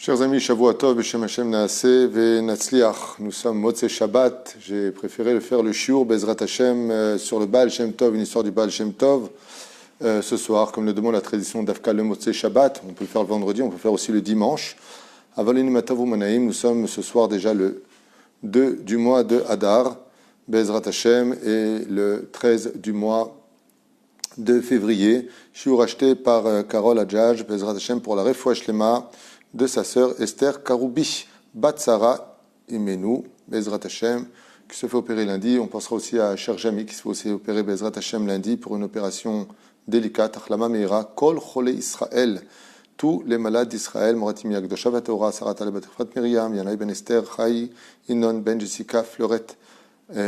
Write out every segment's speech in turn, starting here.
Chers amis, Shavua Tov, Beshem Hashem Naaseh Ve'Natzliach. Nous sommes Motzei Shabbat. J'ai préféré faire le shiur Bezrat Hashem sur le Baal Shem Tov, une histoire du Baal Shem Tov. Ce soir, comme le demande la tradition d'Afka le Motzei Shabbat, on peut le faire le vendredi, on peut le faire aussi le dimanche. Avalin Matavu Manaim, nous sommes ce soir déjà le 2 du mois de Hadar, Bezrat Hashem, et le 13 du mois de février. Shiur acheté par Carole Adjaj, Bezrat Hashem, pour la Refoua Shlema de sa sœur Esther Karoubi, Bat Sarah Imenu, Bezrat Hashem, qui se fait opérer lundi. On pensera aussi à Cher Jami, qui se fait aussi opérer Bezrat Hashem lundi pour une opération délicate. Achlama Meira, Kol Chole Israël, tous les malades d'Israël, Moratim Yagdosha Vatora, Sarah Taleb Fat Miriam, Yanaï Ben Esther, Chai, Inon Ben Jessica, Fleurette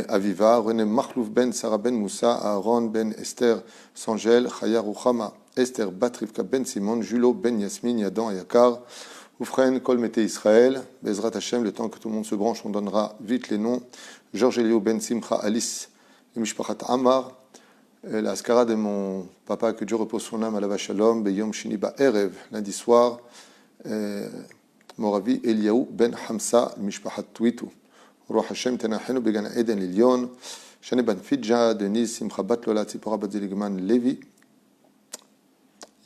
Aviva, René Machlouf Ben Sarah Ben Moussa, Aaron Ben Esther Sangel, Chaya Ruchama, Esther Batrivka Ben Simon, Julo Ben Yasmin, Yadan Yakar, Oufren, Kol Mete Israël, Bezrat Hashem, le temps que tout le monde se branche, on donnera vite les noms. Georges Elio Ben Simcha Alice, et Mishpachat Amar, la askara de mon papa, que Dieu repose son âme, Alava Shalom, Beyom Shini Ba'erev, lundi soir, Moravi Eliaou Ben Hamsa, Mishpachat Twitu, Roh Hashem Tenachenu Began Eden Lilion, Shane Ben Fidja, Denise Simcha Bat Lola, Tzipora Bat Ziligman Levi,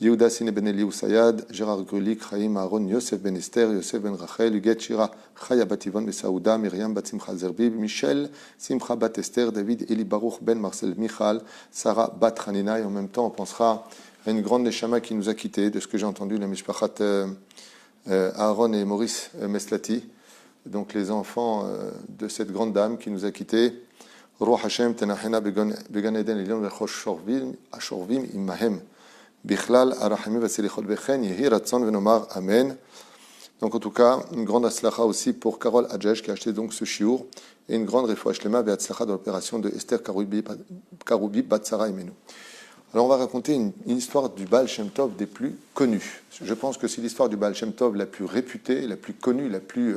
Yehuda Sine Ben Eliou Sayad, Gérard Grulik, Chaim Aaron, Yosef Ben Esther, Yosef Ben Rachel, Huguet Shira, Chaya Bat Yvonne Besaouda, Myriam Bat Simcha Zerbib, Michel Simcha Bat Esther, David Eli Baruch Ben Marcel Michal, Sarah Bat Hanina, et en même temps on pensera à une grande neshama qui nous a quittés, de ce que j'ai entendu, la Mishpachat Aaron et Maurice Meslati, donc les enfants de cette grande dame qui nous a quittés. Roi Hashem Tenachena Began Eden Elion Lechosh Ashorvim Imahem. Bichlal Arachami Vasilichot Bechen Yehi Ratson Venomar Amen. Donc en tout cas, une grande aslacha aussi pour Carole Adjaj qui a acheté donc ce shiur, et une grande refoua shlema ve'atzlacha de l'opération de Esther Karoubi Bat Sarah Imenu. Alors on va raconter une histoire du Baal Shem Tov des plus connues. Je pense que c'est l'histoire du Baal Shem Tov la plus réputée, la plus connue, la plus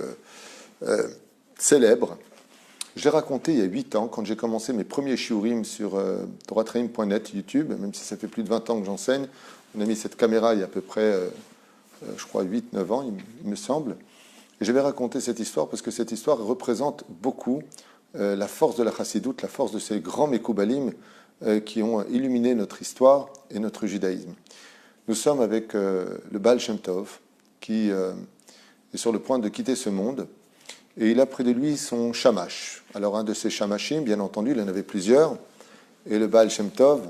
célèbre. Je l'ai raconté il y a 8 ans, quand j'ai commencé mes premiers shiurim sur toratraim.net, YouTube, même si ça fait plus de 20 ans que j'enseigne. On a mis cette caméra il y a à peu près, je crois, 8-9 ans, il me semble. Et je vais raconter cette histoire parce que cette histoire représente beaucoup la force de la chassidoute, la force de ces grands mekoubalim qui ont illuminé notre histoire et notre judaïsme. Nous sommes avec le Baal Shem Tov, qui est sur le point de quitter ce monde. Et il a près de lui son shamash. Alors un de ces shamashim, bien entendu, il en avait plusieurs. Et le Baal Shem Tov,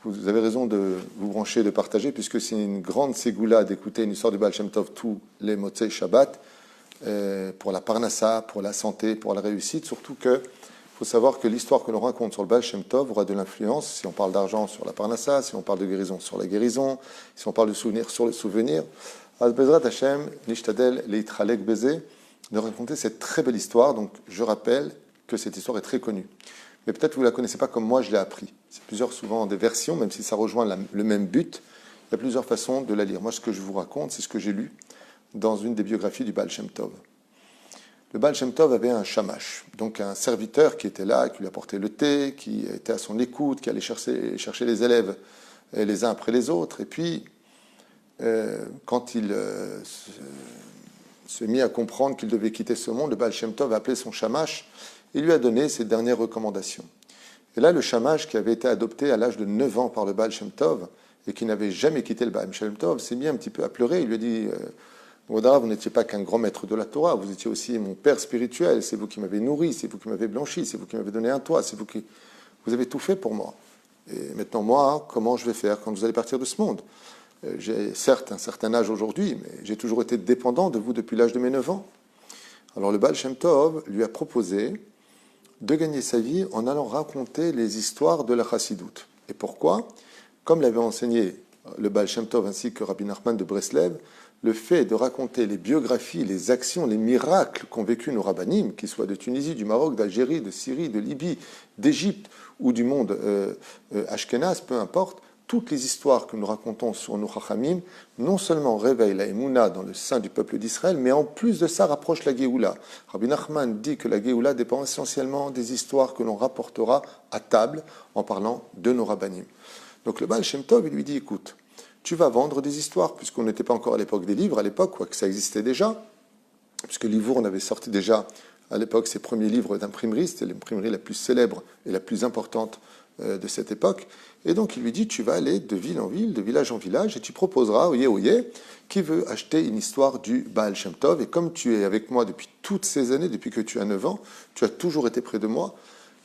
vous avez raison de vous brancher, de partager, puisque c'est une grande ségoula d'écouter une histoire du Baal Shem Tov tous les Motzei Shabbat, pour la parnassa, pour la santé, pour la réussite. Surtout qu'il faut savoir que l'histoire que l'on raconte sur le Baal Shem Tov aura de l'influence, si on parle d'argent, sur la parnassa, si on parle de guérison, sur la guérison, si on parle de souvenir, sur le souvenir. Al-Bezrat Hashem, Nishtadel, Leitralek Bezé, de raconter cette très belle histoire. Donc je rappelle que cette histoire est très connue. Mais peut-être vous ne la connaissez pas comme moi je l'ai appris. C'est plusieurs souvent des versions, même si ça rejoint le même but. Il y a plusieurs façons de la lire. Moi ce que je vous raconte, c'est ce que j'ai lu dans une des biographies du Baal Shem Tov. Le Baal Shem Tov avait un shamash, donc un serviteur qui était là, qui lui apportait le thé, qui était à son écoute, qui allait chercher les élèves les uns après les autres. Et puis, quand il s'est mis à comprendre qu'il devait quitter ce monde, le Baal Shem Tov a appelé son shamash et lui a donné ses dernières recommandations. Et là, le shamash, qui avait été adopté à l'âge de 9 ans par le Baal Shem Tov et qui n'avait jamais quitté le Baal Shem Tov, s'est mis un petit peu à pleurer. Il lui a dit Vodara, vous n'étiez pas qu'un grand maître de la Torah, vous étiez aussi mon père spirituel, c'est vous qui m'avez nourri, c'est vous qui m'avez blanchi, c'est vous qui m'avez donné un toit, c'est vous qui... Vous avez tout fait pour moi. Et maintenant, moi, comment je vais faire quand vous allez partir de ce monde ? J'ai certes un certain âge aujourd'hui, mais j'ai toujours été dépendant de vous depuis l'âge de mes 9 ans. Alors le Baal Shem Tov lui a proposé de gagner sa vie en allant raconter les histoires de la chassidoute. Et pourquoi ? Comme l'avait enseigné le Baal Shem Tov ainsi que Rabbi Nachman de Breslev, le fait de raconter les biographies, les actions, les miracles qu'ont vécu nos rabbanim, qu'ils soient de Tunisie, du Maroc, d'Algérie, de Syrie, de Libye, d'Égypte ou du monde ashkénaze, peu importe, toutes les histoires que nous racontons sur nos chachamim, non seulement réveillent la émouna dans le sein du peuple d'Israël, mais en plus de ça rapprochent la Géoula. Rabbi Nachman dit que la Géoula dépend essentiellement des histoires que l'on rapportera à table en parlant de nos rabbanim. Donc le Baal Shem Tov, il lui dit, écoute, tu vas vendre des histoires, puisqu'on n'était pas encore à l'époque des livres, à l'époque, quoi, que ça existait déjà, puisque Livourne avait sorti déjà à l'époque ses premiers livres d'imprimerie, c'était l'imprimerie la plus célèbre et la plus importante de cette époque. Et donc il lui dit, tu vas aller de ville en ville, de village en village, et tu proposeras, oyez, qui veut acheter une histoire du Baal Shem Tov. Et comme tu es avec moi depuis toutes ces années, depuis que tu as 9 ans, tu as toujours été près de moi,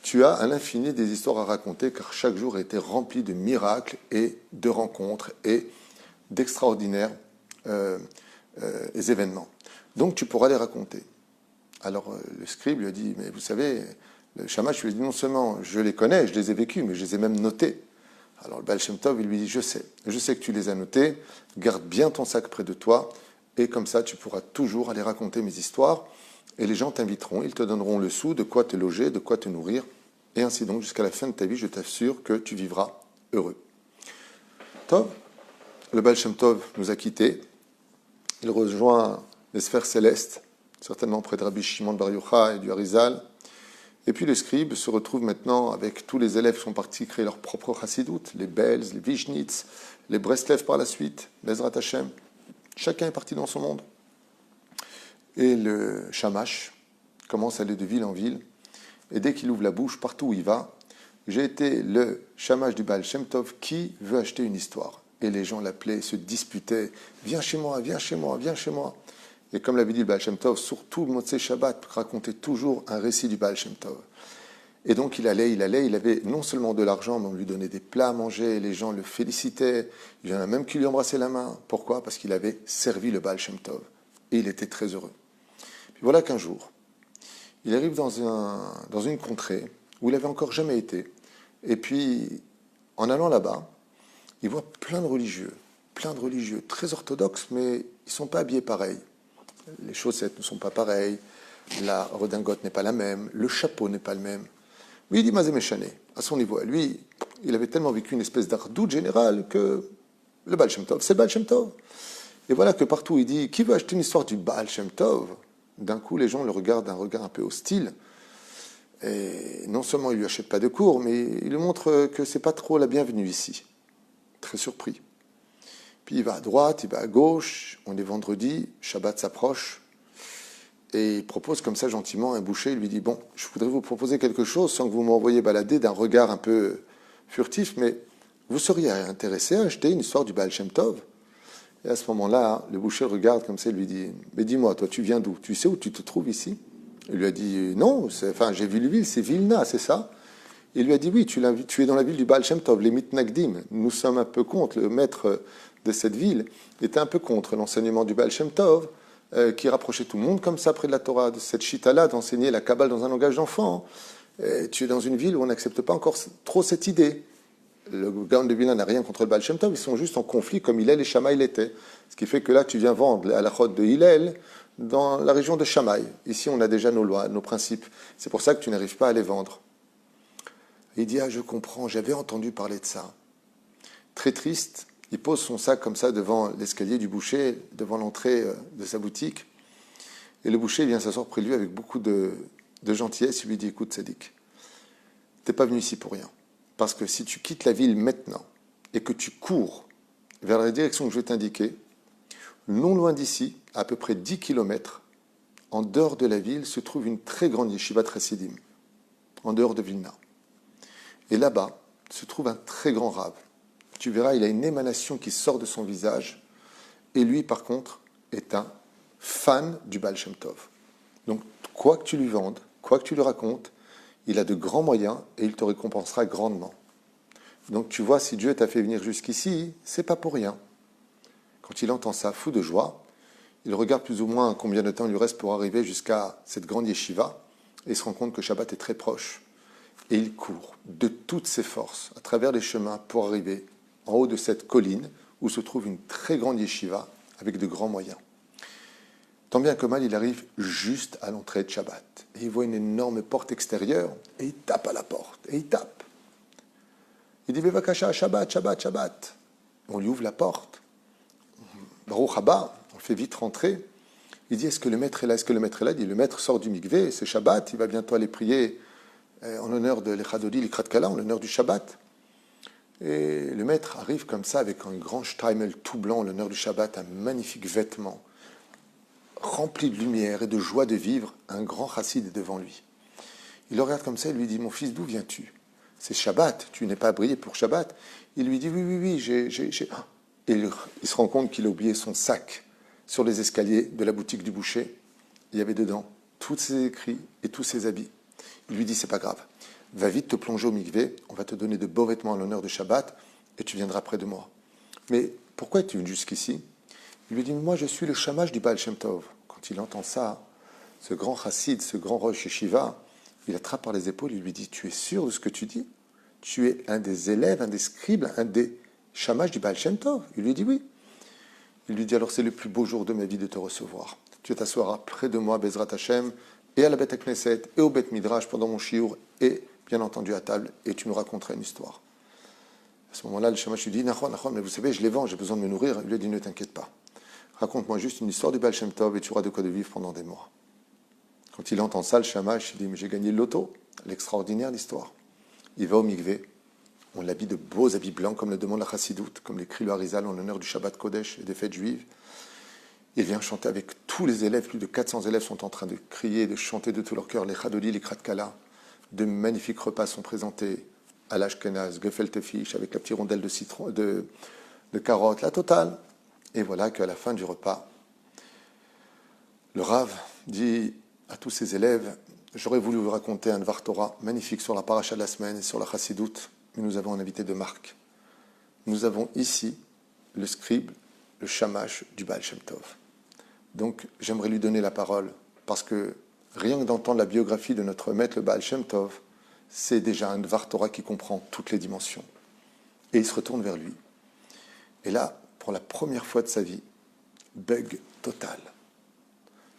tu as à l'infini des histoires à raconter, car chaque jour a été rempli de miracles et de rencontres et d'extraordinaires événements. Donc tu pourras les raconter. Alors le scribe lui a dit, mais vous savez, le Shamash lui a dit, non seulement je les connais, je les ai vécus, mais je les ai même notés. Alors le Baal Shem Tov, il lui dit, je sais que tu les as notés, garde bien ton sac près de toi, et comme ça tu pourras toujours aller raconter mes histoires, et les gens t'inviteront, ils te donneront le sou, de quoi te loger, de quoi te nourrir, et ainsi donc jusqu'à la fin de ta vie, je t'assure que tu vivras heureux. Tov, le Baal Shem Tov nous a quittés, il rejoint les sphères célestes, certainement près de Rabbi Shimon Bar Yochai et du Harizal. Et puis le scribe se retrouve maintenant avec tous les élèves qui sont partis créer leur propre chassidoute, les Belz, les Vishnitz, les Breslev par la suite, les Ezrat Hashem. Chacun est parti dans son monde. Et le Shamash commence à aller de ville en ville. Et dès qu'il ouvre la bouche, partout où il va, j'ai été le Shamash du Baal Shem Tov qui veut acheter une histoire. Et les gens l'appelaient, se disputaient, viens chez moi, viens chez moi, viens chez moi. Et comme l'avait dit le Baal Shem Tov, surtout le Motzei Shabbat racontait toujours un récit du Baal Shem Tov. Et donc il allait, il avait non seulement de l'argent, mais on lui donnait des plats à manger, les gens le félicitaient, il y en a même qui lui embrassaient la main. Pourquoi ? Parce qu'il avait servi le Baal Shem Tov. Et il était très heureux. Puis voilà qu'un jour, il arrive dans une contrée où il n'avait encore jamais été. Et puis, en allant là-bas, il voit plein de religieux, très orthodoxes, mais ils ne sont pas habillés pareil. Les chaussettes ne sont pas pareilles, la redingote n'est pas la même, le chapeau n'est pas le même. Lui, il dit Mazé Méchané, à son niveau. Lui, il avait tellement vécu une espèce d'ardoute générale que le Baal Shem Tov, c'est le Baal Shem Tov. Et voilà que partout il dit, qui veut acheter une histoire du Baal Shem Tov ? D'un coup, les gens le regardent d'un regard un peu hostile. Et non seulement il ne lui achète pas de cours, mais il lui montre que ce n'est pas trop la bienvenue ici. Très surpris. Puis il va à droite, il va à gauche, on est vendredi, Shabbat s'approche, et il propose comme ça gentiment un boucher, il lui dit, bon, je voudrais vous proposer quelque chose sans que vous m'envoyiez balader d'un regard un peu furtif, mais vous seriez intéressé à acheter une histoire du Baal Shem Tov ? Et à ce moment-là, le boucher regarde comme ça et lui dit, mais dis-moi, toi tu viens d'où ? Tu sais où tu te trouves ici ? Il lui a dit, non, j'ai vu le ville, c'est Vilna, c'est ça ? Il lui a dit, oui, tu es dans la ville du Baal Shem Tov, les Mitnagdim. Nous sommes un peu contre, le maître de cette ville était un peu contre l'enseignement du Baal Shem Tov, qui rapprochait tout le monde comme ça près de la Torah, de cette chita-là, d'enseigner la Kabbale dans un langage d'enfant. Tu es dans une ville où on n'accepte pas encore trop cette idée. Le Gaon de Vilna n'a rien contre le Baal Shem Tov, ils sont juste en conflit comme Hillel et Shammai l'étaient. Ce qui fait que là, tu viens vendre à la chôte de Hillel dans la région de Shammai. Ici, on a déjà nos lois, nos principes. C'est pour ça que tu n'arrives pas à les vendre. Il dit, ah, je comprends, j'avais entendu parler de ça. Très triste, il pose son sac comme ça devant l'escalier du boucher, devant l'entrée de sa boutique. Et le boucher vient s'asseoir près de lui avec beaucoup de gentillesse. Il lui dit, écoute, Sadik, t'es pas venu ici pour rien. Parce que si tu quittes la ville maintenant et que tu cours vers la direction que je vais t'indiquer, non loin d'ici, à peu près 10 km, en dehors de la ville, se trouve une très grande yeshiva Chassidim, en dehors de Vilna. Et là-bas se trouve un très grand rave. Tu verras, il a une émanation qui sort de son visage. Et lui, par contre, est un fan du Baal Shem Tov. Donc, quoi que tu lui vendes, quoi que tu lui racontes, il a de grands moyens et il te récompensera grandement. Donc, tu vois, si Dieu t'a fait venir jusqu'ici, c'est pas pour rien. Quand il entend ça, fou de joie, il regarde plus ou moins combien de temps il lui reste pour arriver jusqu'à cette grande yeshiva et il se rend compte que Shabbat est très proche. Et il court de toutes ses forces à travers les chemins pour arriver en haut de cette colline où se trouve une très grande yeshiva avec de grands moyens. Tant bien que mal, il arrive juste à l'entrée de Shabbat. Et il voit une énorme porte extérieure et il tape à la porte. Et il tape. Il dit, Vevakasha, Shabbat, Shabbat, Shabbat. On lui ouvre la porte. Baruch haba, on le fait vite rentrer. Il dit, est-ce que le maître est là ? Est-ce que le maître est là ? Il dit, le maître sort du mikvé, c'est Shabbat, il va bientôt aller prier en l'honneur de l'Echadodi, l'Ikrat Kala, en l'honneur du Shabbat. Et le maître arrive comme ça avec un grand steimel tout blanc, l'honneur du Shabbat, un magnifique vêtement, rempli de lumière et de joie de vivre, un grand chassid est devant lui. Il le regarde comme ça et lui dit, mon fils, d'où viens-tu? C'est Shabbat, tu n'es pas brillé pour Shabbat. Il lui dit, oui, j'ai... Et il se rend compte qu'il a oublié son sac sur les escaliers de la boutique du boucher. Il y avait dedans tous ses écrits et tous ses habits. Il lui dit, c'est pas grave, va vite te plonger au mikvé, on va te donner de beaux vêtements à l'honneur de Shabbat et tu viendras près de moi. Mais pourquoi es-tu venu jusqu'ici? Il lui dit, moi je suis le shamash du Baal Shem Tov. Quand il entend ça, ce grand chassid, ce grand rosh yeshiva, il attrape par les épaules, il lui dit, tu es sûr de ce que tu dis? Tu es un des élèves, un des scribes, un des shamash du Baal Shem Tov? Il lui dit oui. Il lui dit, alors c'est le plus beau jour de ma vie de te recevoir. Tu t'assoiras près de moi, Bezrat Hashem, et à la Beth Knesset, et au Beth Midrash pendant mon shiur, et bien entendu à table, et tu nous raconteras une histoire. À ce moment-là, le shamash lui dit, Nachon, mais vous savez, je les vends, j'ai besoin de me nourrir. Il lui dit, ne t'inquiète pas. Raconte-moi juste une histoire du Baal Shem Tov, et tu auras de quoi de vivre pendant des mois. Quand il entend ça, le shamash, il dit, mais j'ai gagné le loto, l'extraordinaire l'histoire. Il va au mikvé, on l'habille de beaux habits blancs, comme le demande la chassidoute, comme l'écrit le Harizal en l'honneur du Shabbat Kodesh et des fêtes juives. Il vient chanter avec tous les élèves, plus de 400 élèves sont en train de crier, de chanter de tout leur cœur, les chadoli, les kratkala. De magnifiques repas sont présentés à l'ashkenaz, gefilte fish, avec la petite rondelle de citron, de carottes, la totale. Et voilà qu'à la fin du repas, le Rav dit à tous ses élèves, j'aurais voulu vous raconter un Dvar Torah magnifique sur la paracha de la semaine et sur la chassidoute, mais nous avons un invité de marque. Nous avons ici le scribe, le shamash du Baal Shem Tov. Donc j'aimerais lui donner la parole, parce que rien que d'entendre la biographie de notre maître, le Baal Shem Tov, c'est déjà un Dvar Torah qui comprend toutes les dimensions. Et il se retourne vers lui. Et là, pour la première fois de sa vie, bug total.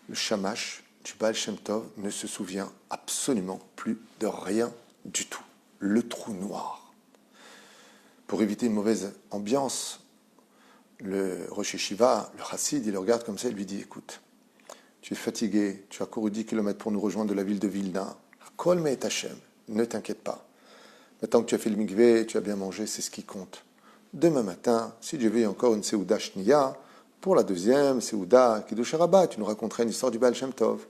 Le shamash du Baal Shem Tov ne se souvient absolument plus de rien du tout. Le trou noir. Pour éviter une mauvaise ambiance, le Rosh Yeshiva, le Chassid, il le regarde comme ça et lui dit, écoute, tu es fatigué, tu as couru 10 km pour nous rejoindre de la ville de Vilna. Kol me'et Hashem, ne t'inquiète pas. Maintenant que tu as fait le mikvé, tu as bien mangé, c'est ce qui compte. Demain matin, si Dieu veut, encore une Seuda Shniya, pour la deuxième, Seuda Kiddush Rabbah, tu nous raconteras une histoire du Baal Shem Tov.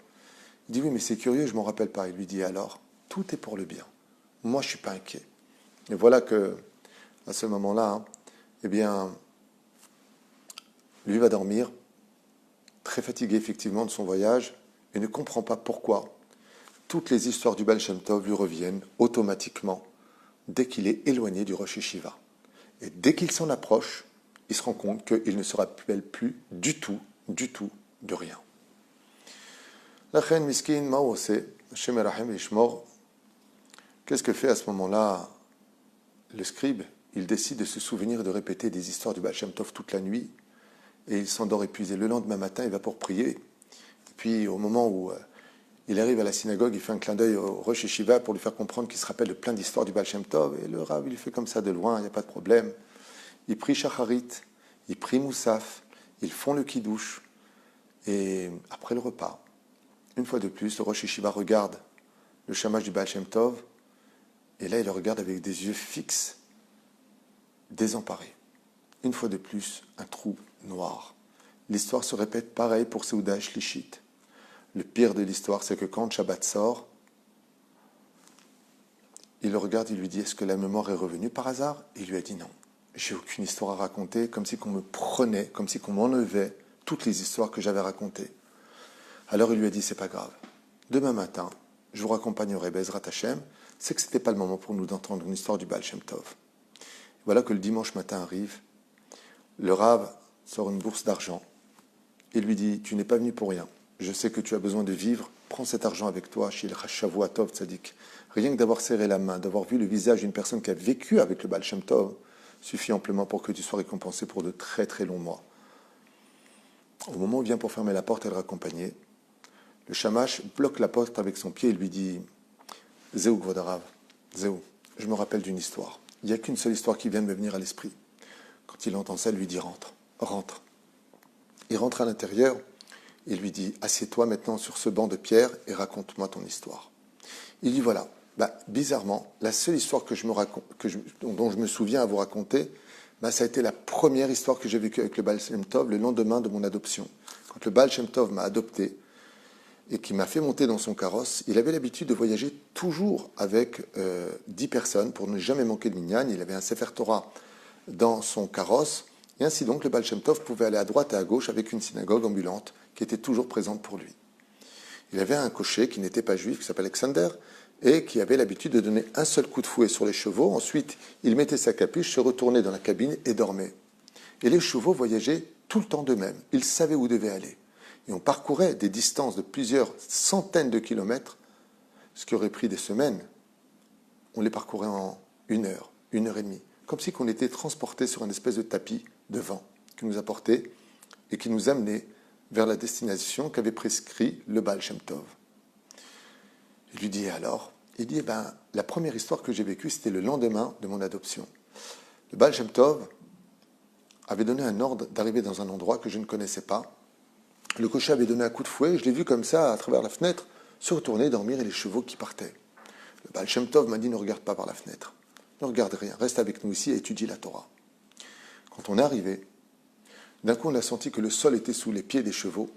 Il dit, oui, mais c'est curieux, je ne m'en rappelle pas. Il lui dit, alors, tout est pour le bien. Moi, je ne suis pas inquiet. Et voilà que, à ce moment-là, eh bien, lui va dormir, très fatigué effectivement de son voyage, et ne comprend pas pourquoi toutes les histoires du Baal Shem Tov lui reviennent automatiquement dès qu'il est éloigné du Rosh Yeshiva. Et dès qu'il s'en approche, il se rend compte qu'il ne se rappelle plus du tout de rien. La reine miskin maose, Hashem erachem vishmor. Qu'est-ce que fait à ce moment-là le scribe? Il décide de se souvenir et de répéter des histoires du Baal Shem Tov toute la nuit, et il s'endort épuisé. Le lendemain matin, il va pour prier. Et puis, au moment où il arrive à la synagogue, il fait un clin d'œil au Rosh Yeshiva pour lui faire comprendre qu'il se rappelle de plein d'histoires du Baal Shem Tov. Et le Rav, il fait comme ça de loin, il n'y a pas de problème. Il prie Shacharit, il prie Moussaf, ils font le Kiddush. Et après le repas, une fois de plus, le Rosh Yeshiva regarde le shamash du Baal Shem Tov. Et là, il le regarde avec des yeux fixes, désemparés. Une fois de plus, un trou noir. L'histoire se répète pareil pour Seuda Shlishit. Le pire de l'histoire, c'est que quand Shabbat sort, il le regarde, il lui dit, est-ce que la mémoire est revenue par hasard? Il lui a dit non. J'ai aucune histoire à raconter, comme si qu'on me prenait, comme si qu'on m'enlevait toutes les histoires que j'avais racontées. Alors il lui a dit, c'est pas grave. Demain matin, je vous raccompagnerai Bezrat Hashem. C'est que ce n'était pas le moment pour nous d'entendre une histoire du Baal Shem Tov. Voilà que le dimanche matin arrive, le Rav sort une bourse d'argent et lui dit, tu n'es pas venu pour rien. Je sais que tu as besoin de vivre, prends cet argent avec toi chez le Chashavu Tov Tzadik. Rien que d'avoir serré la main, d'avoir vu le visage d'une personne qui a vécu avec le Baal Shem Tov, suffit amplement pour que tu sois récompensé pour de très très longs mois. Au moment où il vient pour fermer la porte et le raccompagner, le shamash bloque la porte avec son pied et lui dit, Zéou Gvodarav, Zéou, je me rappelle d'une histoire. Il n'y a qu'une seule histoire qui vient de me venir à l'esprit. Quand il entend ça, il lui dit, rentre. Il rentre à l'intérieur, il lui dit, assieds-toi maintenant sur ce banc de pierre et raconte-moi ton histoire. Il dit, voilà, Bizarrement, la seule histoire dont je me souviens à vous raconter, ça a été la première histoire que j'ai vécue avec le Baal Shem Tov le lendemain de mon adoption. Quand le Baal Shem Tov m'a adopté et qui m'a fait monter dans son carrosse, il avait l'habitude de voyager toujours avec 10 personnes pour ne jamais manquer de minyan. Il avait un Sefer Torah dans son carrosse. Et ainsi donc, le Baal Shem Tov pouvait aller à droite et à gauche avec une synagogue ambulante qui était toujours présente pour lui. Il avait un cocher qui n'était pas juif, qui s'appelait Alexander, et qui avait l'habitude de donner un seul coup de fouet sur les chevaux. Ensuite, il mettait sa capuche, se retournait dans la cabine et dormait. Et les chevaux voyageaient tout le temps d'eux-mêmes. Ils savaient où devaient aller. Et on parcourait des distances de plusieurs centaines de kilomètres, ce qui aurait pris des semaines. On les parcourait en 1 heure, 1 heure et demie, comme si on était transporté sur une espèce de tapis de vent qui nous apportait et qui nous amenait vers la destination qu'avait prescrit le Baal Shem Tov. Il lui dit alors, la première histoire que j'ai vécue, c'était le lendemain de mon adoption. Le Baal Shem Tov avait donné un ordre d'arriver dans un endroit que je ne connaissais pas. Le cocher avait donné un coup de fouet, je l'ai vu comme ça, à travers la fenêtre, se retourner, dormir, et les chevaux qui partaient. Le Baal Shem Tov m'a dit, ne regarde pas par la fenêtre, ne regarde rien, reste avec nous ici et étudie la Torah. Quand on est arrivé, d'un coup on a senti que le sol était sous les pieds des chevaux.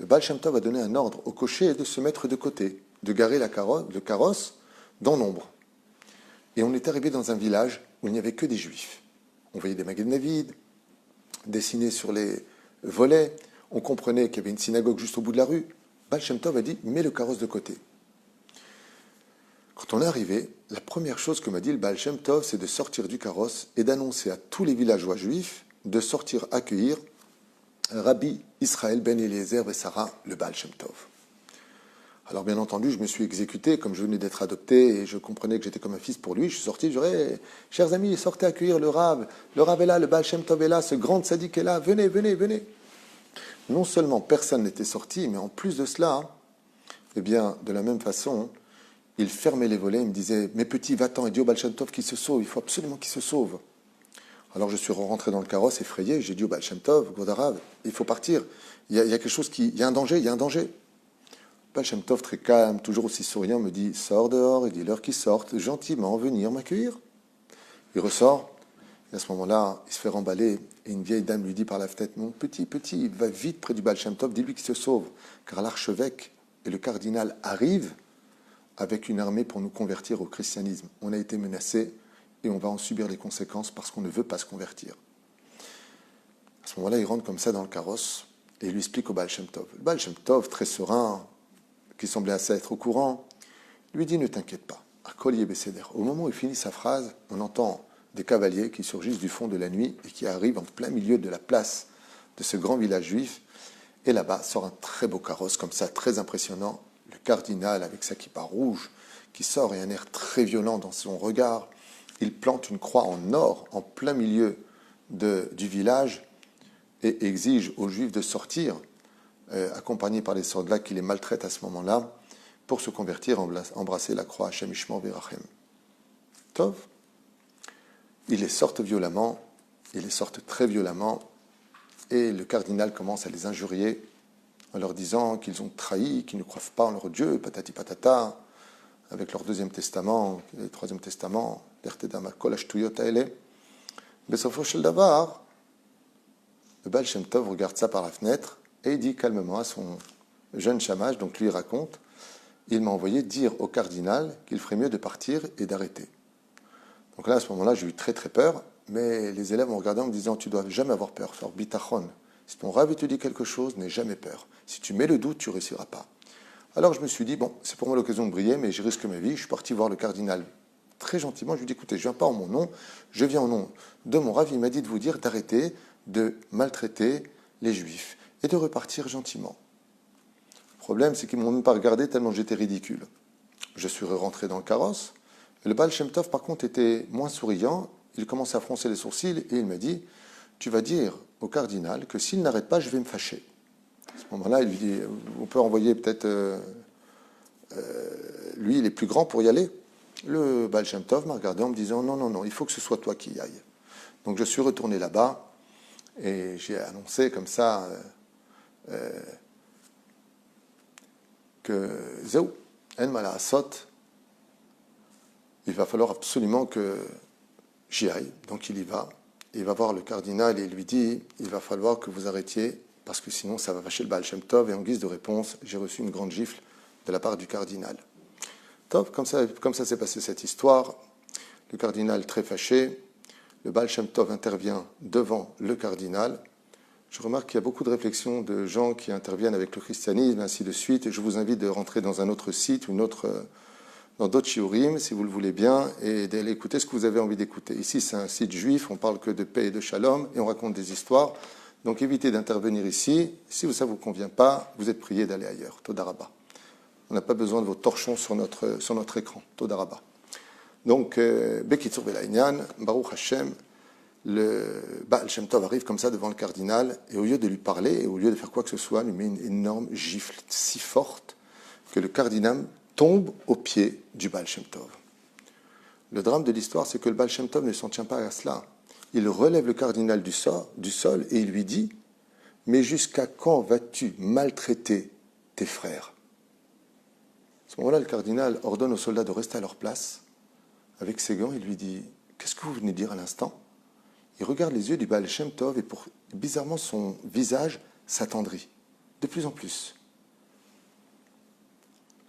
Le Baal Shem Tov a donné un ordre au cocher de se mettre de côté, de garer le carrosse dans l'ombre. Et on est arrivé dans un village où il n'y avait que des juifs. On voyait des Magen David dessinés sur les volets. On comprenait qu'il y avait une synagogue juste au bout de la rue. Baal Shem Tov a dit, mets le carrosse de côté. Quand on est arrivé, la première chose que m'a dit le Baal Shem Tov, c'est de sortir du carrosse et d'annoncer à tous les villageois juifs de sortir accueillir Rabbi Israël ben Eliezer Vessara, le Baal Shem Tov. Alors bien entendu, je me suis exécuté, comme je venais d'être adopté et je comprenais que j'étais comme un fils pour lui. Je suis sorti, je dirais, chers amis, sortez accueillir le Rav est là, le Baal Shem Tov est là, ce grand tzaddik est là, venez, venez, venez. Non seulement personne n'était sorti, mais en plus de cela, de la même façon, il fermait les volets, il me disait, mes petits, va-t'en, et dit au Baal Shem Tov qu'il se sauve, il faut absolument qu'il se sauve. Alors je suis rentré dans le carrosse effrayé, j'ai dit au Baal Shem Tov, Godarav, il faut partir, il y a quelque chose il y a un danger, il y a un danger. Baal Shem Tov, très calme, toujours aussi souriant, me dit, sors dehors, il dit, l'heure qu'ils sortent, gentiment venir m'accueillir. Il ressort, et à ce moment-là, il se fait remballer, et une vieille dame lui dit par la fenêtre, mon petit, va vite près du Baal Shem Tov, dis-lui qu'il se sauve, car l'archevêque et le cardinal arrivent avec une armée pour nous convertir au christianisme. On a été menacés, et on va en subir les conséquences parce qu'on ne veut pas se convertir. À ce moment-là, il rentre comme ça dans le carrosse, et il lui explique au Baal Shem Tov. Le Baal Shem Tov, très serein, qui semblait assez être au courant, lui dit, ne t'inquiète pas, Akol Besséder. Au moment où il finit sa phrase, on entend des cavaliers qui surgissent du fond de la nuit et qui arrivent en plein milieu de la place de ce grand village juif. Et là-bas sort un très beau carrosse, comme ça, très impressionnant. Le cardinal, avec sa kippa rouge, qui sort et un air très violent dans son regard. Il plante une croix en or en plein milieu du village et exige aux Juifs de sortir, accompagnés par les soldats qui les maltraitent à ce moment-là, pour se convertir, embrasser la croix Hashem Ishmor Virachem. Tov. Ils les sortent violemment, ils les sortent très violemment, et le cardinal commence à les injurier en leur disant qu'ils ont trahi, qu'ils ne croient pas en leur Dieu, patati patata, avec leur deuxième testament, le troisième testament, l'Ertedama Kol Ashtuyot Haele. Besofo Shel Davar, le Baal Shem Tov regarde ça par la fenêtre et il dit calmement à son jeune chamash, donc lui raconte, il m'a envoyé dire au cardinal qu'il ferait mieux de partir et d'arrêter. Donc là, à ce moment-là, j'ai eu très très peur, mais les élèves m'ont regardé en me disant, tu ne dois jamais avoir peur, faire bitachon. Si ton Rav te dit quelque chose, n'aie jamais peur. Si tu mets le doute, tu ne réussiras pas. Alors je me suis dit, bon, c'est pour moi l'occasion de briller, mais je risque ma vie. Je suis parti voir le cardinal très gentiment. Je lui ai dit, écoutez, je ne viens pas en mon nom, je viens au nom de mon Rav. Il m'a dit de vous dire d'arrêter de maltraiter les Juifs et de repartir gentiment. Le problème, c'est qu'ils ne m'ont même pas regardé tellement j'étais ridicule. Je suis rentré dans le carrosse. Et le Baal Shem Tov, par contre, était moins souriant. Il commence à froncer les sourcils et il m'a dit, tu vas dire au cardinal que s'il n'arrête pas, je vais me fâcher. À ce moment-là, il lui dit, on peut envoyer peut-être, lui, il est plus grand pour y aller. Le Baal Shem Tov m'a regardé en me disant, non, il faut que ce soit toi qui y ailles. Donc je suis retourné là-bas et j'ai annoncé comme ça que Zéou, En Mala Asot, il va falloir absolument que j'y aille. Donc il y va. Il va voir le cardinal et il lui dit, il va falloir que vous arrêtiez, parce que sinon ça va fâcher le Baal Shem Tov. Et en guise de réponse, j'ai reçu une grande gifle de la part du cardinal. Top, comme ça s'est passé cette histoire. Le cardinal très fâché, le Baal Shem Tov intervient devant le cardinal. Je remarque qu'il y a beaucoup de réflexions de gens qui interviennent avec le christianisme, ainsi de suite. Et je vous invite de rentrer dans un autre site, dans d'autres shiurim, si vous le voulez bien, et d'aller écouter ce que vous avez envie d'écouter. Ici, c'est un site juif, on parle que de paix et de shalom, et on raconte des histoires. Donc évitez d'intervenir ici. Si ça ne vous convient pas, vous êtes prié d'aller ailleurs. Todarabah. On n'a pas besoin de vos torchons sur notre écran. Todarabah. Donc, Bekitsur Belaïnian, Baruch Hashem, le Baal Shem Tov arrive comme ça devant le cardinal, et au lieu de lui parler, et au lieu de faire quoi que ce soit, lui met une énorme gifle si forte que le cardinal tombe aux pieds du Baal Shem Tov. Le drame de l'histoire, c'est que le Baal Shem Tov ne s'en tient pas à cela. Il relève le cardinal du sol et il lui dit « Mais jusqu'à quand vas-tu maltraiter tes frères ?» À ce moment-là, le cardinal ordonne aux soldats de rester à leur place. Avec ses gants, il lui dit « Qu'est-ce que vous venez de dire à l'instant ?» Il regarde les yeux du Baal Shem Tov et bizarrement, son visage s'attendrit de plus en plus.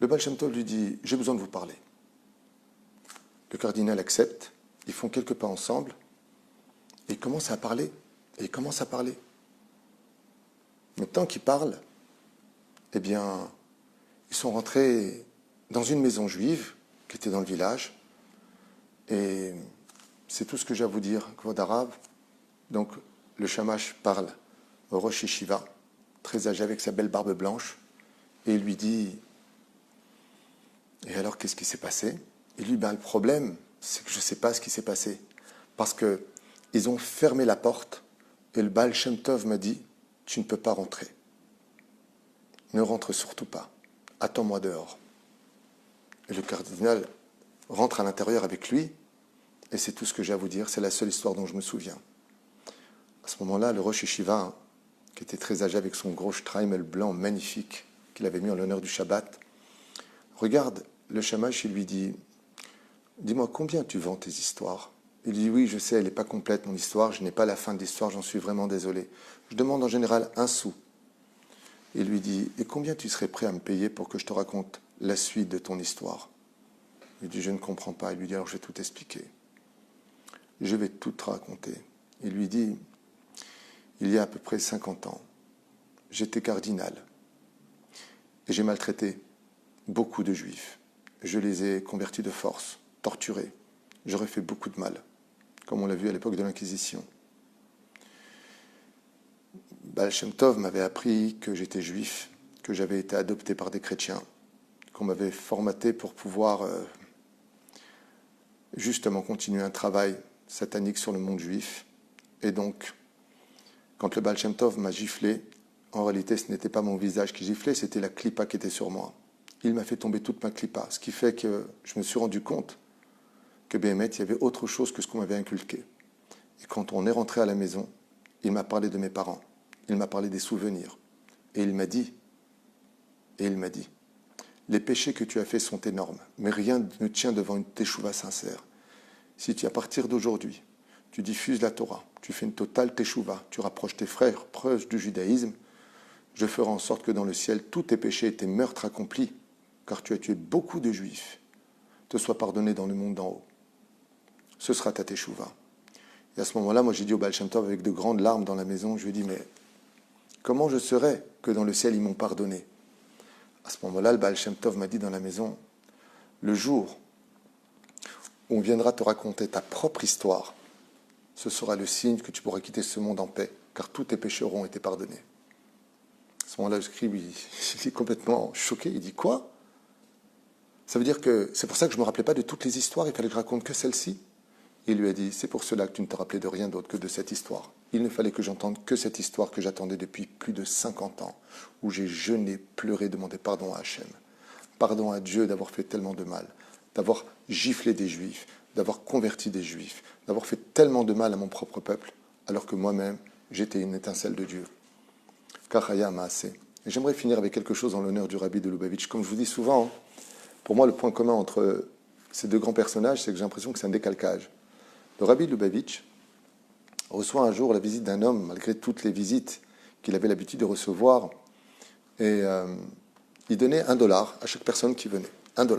Le Baal Shem Tov lui dit « J'ai besoin de vous parler ». Le cardinal accepte, ils font quelques pas ensemble, et ils commencent à parler, Mais tant qu'ils parlent, eh bien, ils sont rentrés dans une maison juive qui était dans le village, et c'est tout ce que j'ai à vous dire, Kvod Arav. Donc, le Shamash parle au Rosh Yeshiva, très âgé avec sa belle barbe blanche, et il lui dit « Et alors, qu'est-ce qui s'est passé ?» Il lui dit « Le problème, c'est que je ne sais pas ce qui s'est passé. Parce qu'ils ont fermé la porte, et le Baal Shem Tov m'a dit « Tu ne peux pas rentrer. Ne rentre surtout pas. Attends-moi dehors. » Et le cardinal rentre à l'intérieur avec lui, et c'est tout ce que j'ai à vous dire, c'est la seule histoire dont je me souviens. À ce moment-là, le Rosh Yeshiva, qui était très âgé avec son gros shtreimel blanc magnifique, qu'il avait mis en l'honneur du Shabbat, regarde le Shamash et lui dit « Dis-moi, combien tu vends tes histoires ?» Il dit « Oui, je sais, elle n'est pas complète, mon histoire, je n'ai pas la fin de l'histoire, j'en suis vraiment désolé. Je demande en général 1 sou. » Il lui dit « Et combien tu serais prêt à me payer pour que je te raconte la suite de ton histoire ?» Il dit « Je ne comprends pas. » Il lui dit « Alors je vais tout expliquer. Je vais tout te raconter. » Il lui dit « Il y a à peu près 50 ans, j'étais cardinal et j'ai maltraité beaucoup de juifs. Je les ai convertis de force, torturés. J'aurais fait beaucoup de mal, comme on l'a vu à l'époque de l'Inquisition. Baal Shem Tov m'avait appris que j'étais juif, que j'avais été adopté par des chrétiens, qu'on m'avait formaté pour pouvoir justement continuer un travail satanique sur le monde juif. Et donc, quand le Baal Shem Tov m'a giflé, en réalité, ce n'était pas mon visage qui giflait, c'était la clipa qui était sur moi. Il m'a fait tomber toute ma clipa, ce qui fait que je me suis rendu compte que Béhémet, il y avait autre chose que ce qu'on m'avait inculqué. Et quand on est rentré à la maison, il m'a parlé de mes parents, il m'a parlé des souvenirs, et il m'a dit, les péchés que tu as faits sont énormes, mais rien ne tient devant une teshuva sincère. Si tu, à partir d'aujourd'hui, tu diffuses la Torah, tu fais une totale teshuva, tu rapproches tes frères proches du judaïsme, je ferai en sorte que dans le ciel, tous tes péchés et tes meurtres accomplis, car tu as tué beaucoup de juifs, te soient pardonnés dans le monde d'en haut. Ce sera ta teshuva. Et à ce moment-là, moi j'ai dit au Baal Shem Tov avec de grandes larmes dans la maison, je lui ai dit, mais comment je saurais que dans le ciel ils m'ont pardonné? À ce moment-là, le Baal Shem Tov m'a dit dans la maison, le jour où on viendra te raconter ta propre histoire, ce sera le signe que tu pourras quitter ce monde en paix, car tous tes péchés auront été pardonnés. À ce moment-là, le scribe, il est complètement choqué, il dit, quoi? Ça veut dire que c'est pour ça que je ne me rappelais pas de toutes les histoires, il fallait que je raconte que celle-ci. Il lui a dit, c'est pour cela que tu ne te rappelais de rien d'autre que de cette histoire. Il ne fallait que j'entende que cette histoire que j'attendais depuis plus de 50 ans, où j'ai jeûné, pleuré, demandé pardon à Hachem. Pardon à Dieu d'avoir fait tellement de mal, d'avoir giflé des juifs, d'avoir converti des juifs, d'avoir fait tellement de mal à mon propre peuple, alors que moi-même, j'étais une étincelle de Dieu. Kachaya Maaseh. Et j'aimerais finir avec quelque chose en l'honneur du Rabbi de Lubavitch. Comme je vous dis souvent, pour moi, le point commun entre ces deux grands personnages, c'est que j'ai l'impression que c'est un décalcage. Le Rabbi Lubavitch reçoit un jour la visite d'un homme, malgré toutes les visites qu'il avait l'habitude de recevoir, et il donnait $1 à chaque personne qui venait. $1.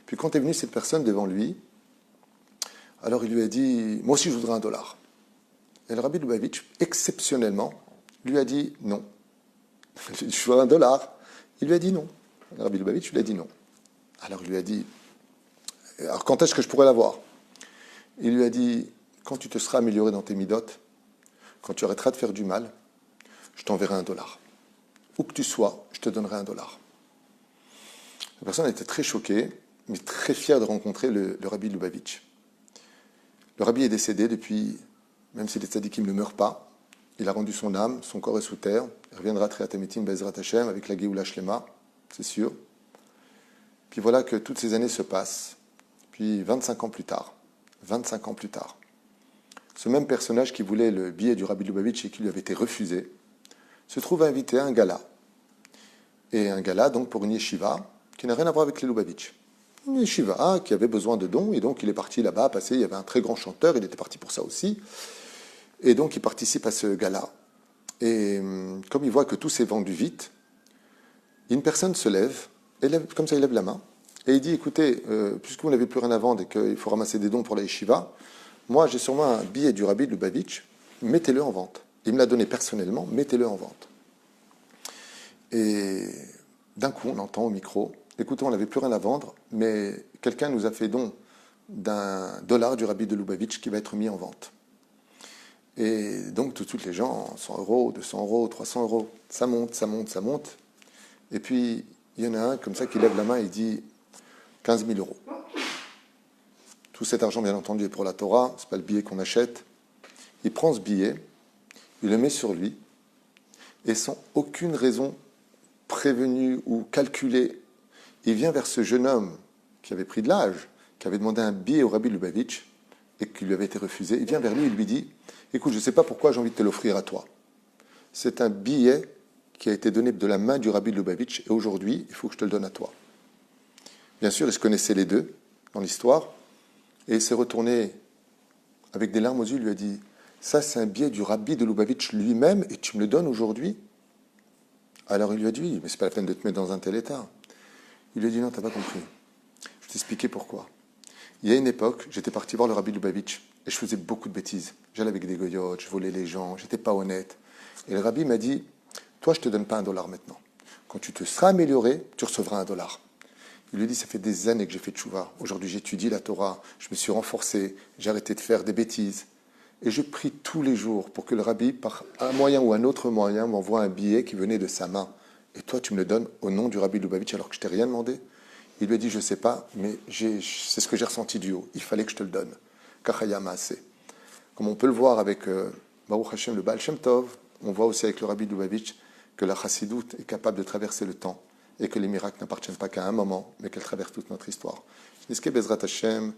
Puis quand est venue cette personne devant lui, alors il lui a dit « Moi aussi je voudrais $1. » Et le Rabbi Lubavitch, exceptionnellement, lui a dit « Non. » Je veux $1. Il lui a dit non. Le Rabbi Lubavitch lui a dit non. Alors il lui a dit « Alors quand est-ce que je pourrais l'avoir ?» Il lui a dit « Quand tu te seras amélioré dans tes midotes, quand tu arrêteras de faire du mal, je t'enverrai $1. Où que tu sois, je te donnerai $1. » La personne était très choquée, mais très fière de rencontrer le Rabbi Lubavitch. Le Rabbi est décédé depuis, même si les tzadikim ne meurent pas, il a rendu son âme, son corps est sous terre, il reviendra très Atamitim Bezrat Hashem avec la Géoula Shlema, c'est sûr. Puis voilà que toutes ces années se passent, puis 25 ans plus tard, ce même personnage qui voulait le billet du Rabbi Lubavitch et qui lui avait été refusé, se trouve invité à un gala. Et un gala donc pour une yeshiva qui n'a rien à voir avec les Lubavitch. Une yeshiva qui avait besoin de dons, et donc il est parti là-bas passer, il y avait un très grand chanteur, il était parti pour ça aussi. Et donc il participe à ce gala. Et comme il voit que tout s'est vendu vite, une personne se lève, comme ça il lève la main, et il dit, écoutez, puisque vous n'avez plus rien à vendre et qu'il faut ramasser des dons pour la yeshiva, moi j'ai sûrement un billet du Rabbi Lubavitch, mettez-le en vente. Il me l'a donné personnellement, mettez-le en vente. Et d'un coup on entend au micro, écoutez, on n'avait plus rien à vendre, mais quelqu'un nous a fait don $1 du Rabbi de Lubavitch qui va être mis en vente. Et donc tout de suite les gens, 100 €, 200 €, 300 €, ça monte. Et puis il y en a un comme ça qui lève la main et dit 15 000 €. Tout cet argent, bien entendu, est pour la Torah, ce n'est pas le billet qu'on achète. Il prend ce billet, il le met sur lui, et sans aucune raison prévenue ou calculée, il vient vers ce jeune homme qui avait pris de l'âge, qui avait demandé un billet au Rabbi Lubavitch, et qui lui avait été refusé. Il vient vers lui et lui dit « Écoute, je ne sais pas pourquoi j'ai envie de te l'offrir à toi. C'est un billet qui a été donné de la main du Rabbi Lubavitch, et aujourd'hui, il faut que je te le donne à toi. » Bien sûr, il se connaissait les deux dans l'histoire, et il s'est retourné avec des larmes aux yeux, il lui a dit « Ça, c'est un billet du Rabbi de Lubavitch lui-même, et tu me le donnes aujourd'hui ?» Alors il lui a dit « Oui, mais c'est pas la peine de te mettre dans un tel état. » Il lui a dit « Non, tu n'as pas compris. Je t'expliquais pourquoi. Il y a une époque, j'étais parti voir le Rabbi Lubavitch, et je faisais beaucoup de bêtises. J'allais avec des goyotes, je volais les gens, j'étais pas honnête. Et le Rabbi m'a dit « Toi, je te donne pas $1 maintenant. Quand tu te seras amélioré, tu recevras $1. » Il lui dit, ça fait des années que j'ai fait tchouva. Aujourd'hui, j'étudie la Torah, je me suis renforcé, j'ai arrêté de faire des bêtises. Et je prie tous les jours pour que le Rabbi, par un moyen ou un autre moyen, m'envoie un billet qui venait de sa main. Et toi, tu me le donnes au nom du Rabbi Lubavitch alors que je t'ai rien demandé. Il lui a dit, je ne sais pas, mais c'est ce que j'ai ressenti du haut. Il fallait que je te le donne. Kachaya Maaseh. Comme on peut le voir avec Baruch Hashem, le Baal Shem Tov, on voit aussi avec le Rabbi Lubavitch que la chassidoute est capable de traverser le temps. Et que les miracles n'appartiennent pas qu'à un moment, mais qu'elles traversent toute notre histoire. Je n'escape Bezrat Hashem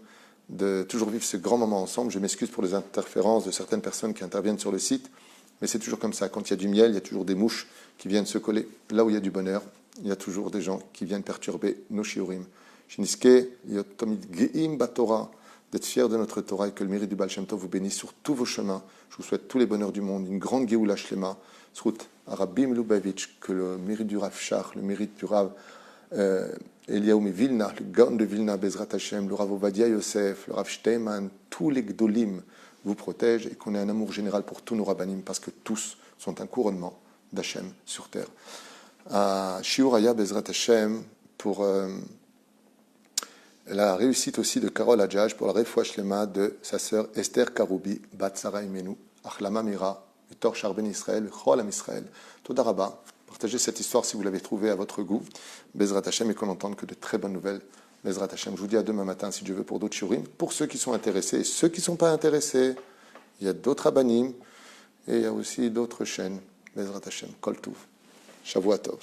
de toujours vivre ce grand moment ensemble. Je m'excuse pour les interférences de certaines personnes qui interviennent sur le site, mais c'est toujours comme ça. Quand il y a du miel, il y a toujours des mouches qui viennent se coller. Là où il y a du bonheur, il y a toujours des gens qui viennent perturber nos shiurim. Je n'escape yotomid geim batorah, d'être fiers de notre Torah et que le mérite du Baal Shem Tov vous bénisse sur tous vos chemins. Je vous souhaite tous les bonheurs du monde, une grande Géoula Shlema. Srout Rabbi Lubavitch, que le mérite du Rav Shach, le mérite du Rav Eliaou Vilna, le Gaon de Vilna, Bezrat Hashem, le Rav Ovadia Yosef, le Rav Shteiman, tous les Gdolim vous protègent et qu'on ait un amour général pour tous nos Rabbanim parce que tous sont un couronnement d'Hashem sur terre. Shiur Haya Bezrat Hashem pour la réussite aussi de Carole Hadjaj pour la Refoua Shlema de sa sœur Esther Karoubi, Bat Sarah Imenu, Achlama Mira, Tor Charben Israël, Chol Am Israël. Toda Rabba. Partagez cette histoire si vous l'avez trouvée à votre goût. Bezrat Hashem et qu'on n'entende que de très bonnes nouvelles. Bezrat Hashem. Je vous dis à demain matin si Dieu veut pour d'autres shiurim. Pour ceux qui sont intéressés et ceux qui ne sont pas intéressés, il y a d'autres abanim et il y a aussi d'autres chaînes. Bezrat Hashem. Kol Tuv. Shavua Tov.